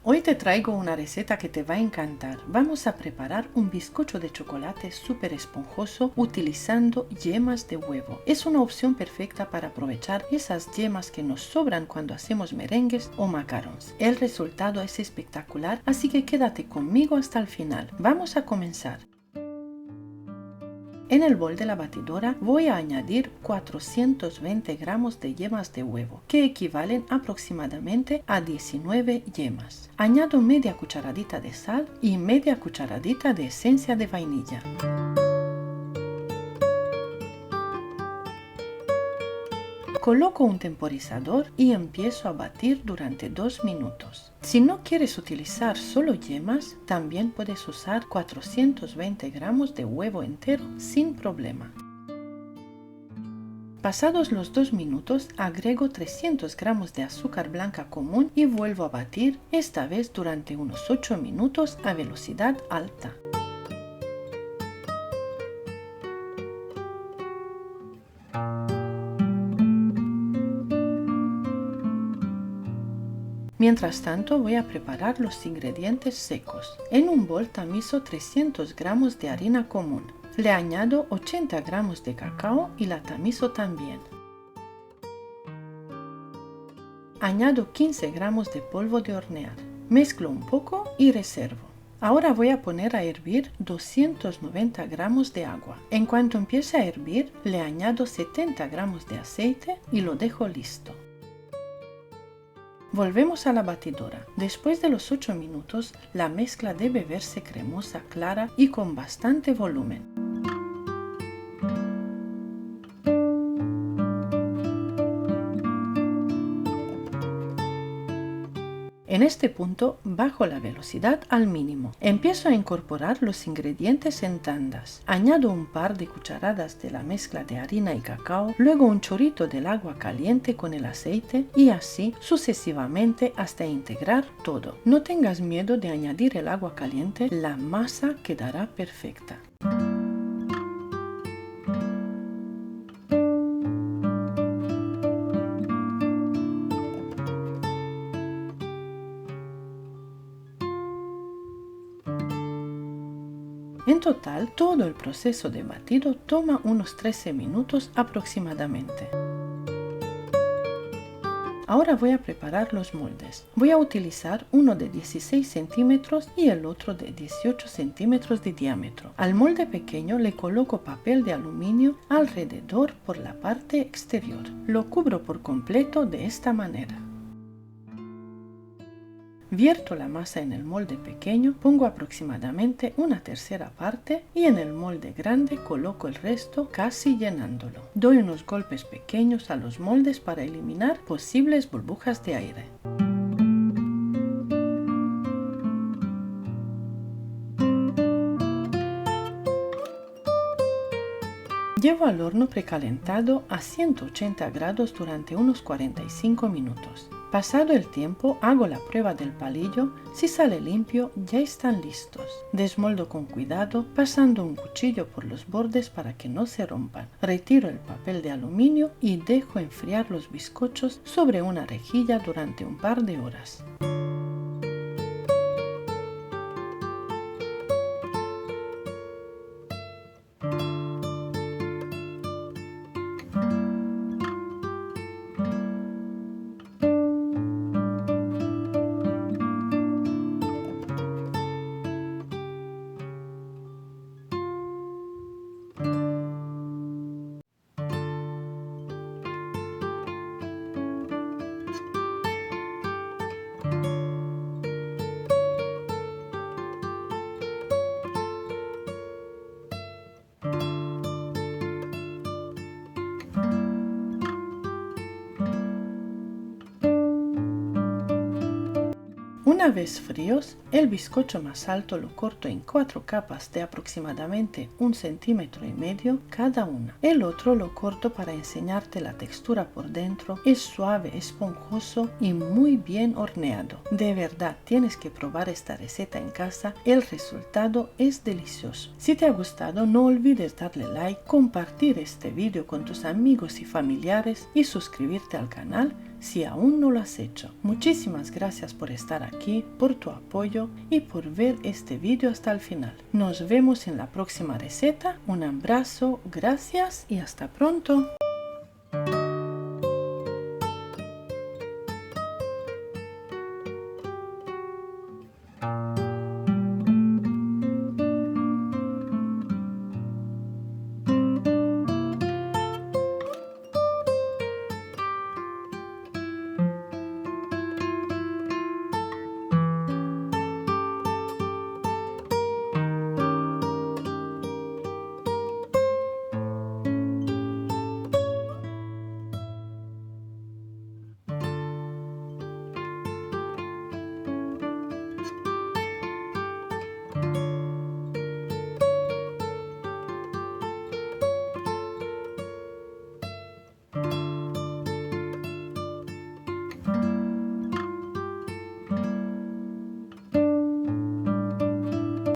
Hoy te traigo una receta que te va a encantar. Vamos a preparar un bizcocho de chocolate súper esponjoso utilizando yemas de huevo. Es una opción perfecta para aprovechar esas yemas que nos sobran cuando hacemos merengues o macarons. El resultado es espectacular, así que quédate conmigo hasta el final. Vamos a comenzar. En el bol de la batidora voy a añadir 420 gramos de yemas de huevo, que equivalen aproximadamente a 19 yemas. Añado media cucharadita de sal y media cucharadita de esencia de vainilla. Coloco un temporizador y empiezo a batir durante 2 minutos. Si no quieres utilizar solo yemas, también puedes usar 420 gramos de huevo entero sin problema. Pasados los 2 minutos, agrego 300 gramos de azúcar blanca común y vuelvo a batir, esta vez durante unos 8 minutos a velocidad alta. Mientras tanto voy a preparar los ingredientes secos. En un bol tamizo 300 gramos de harina común. Le añado 80 gramos de cacao y la tamizo también. Añado 15 gramos de polvo de hornear. Mezclo un poco y reservo. Ahora voy a poner a hervir 290 gramos de agua. En cuanto empiece a hervir, le añado 70 gramos de aceite y lo dejo listo. Volvemos a la batidora. Después de los 8 minutos, la mezcla debe verse cremosa, clara y con bastante volumen. En este punto bajo la velocidad al mínimo. Empiezo a incorporar los ingredientes en tandas. Añado un par de cucharadas de la mezcla de harina y cacao, luego un chorrito del agua caliente con el aceite y así sucesivamente hasta integrar todo. No tengas miedo de añadir el agua caliente, la masa quedará perfecta. En total, todo el proceso de batido toma unos 13 minutos aproximadamente. Ahora voy a preparar los moldes. Voy a utilizar uno de 16 centímetros y el otro de 18 centímetros de diámetro. Al molde pequeño le coloco papel de aluminio alrededor por la parte exterior. Lo cubro por completo de esta manera. Vierto la masa en el molde pequeño, pongo aproximadamente una tercera parte y en el molde grande coloco el resto casi llenándolo. Doy unos golpes pequeños a los moldes para eliminar posibles burbujas de aire. Llevo al horno precalentado a 180 grados durante unos 45 minutos. Pasado el tiempo, hago la prueba del palillo. Si sale limpio, ya están listos. Desmoldo con cuidado, pasando un cuchillo por los bordes para que no se rompan. Retiro el papel de aluminio y dejo enfriar los bizcochos sobre una rejilla durante un par de horas. Una vez fríos, el bizcocho más alto lo corto en 4 capas de aproximadamente 1,5 centímetros cada una. El otro lo corto para enseñarte la textura por dentro. Es suave, esponjoso y muy bien horneado. De verdad tienes que probar esta receta en casa, el resultado es delicioso. Si te ha gustado, no olvides darle like, compartir este vídeo con tus amigos y familiares y suscribirte al canal si aún no lo has hecho. Muchísimas gracias por estar aquí, por tu apoyo y por ver este vídeo hasta el final. Nos vemos en la próxima receta. Un abrazo, gracias y hasta pronto.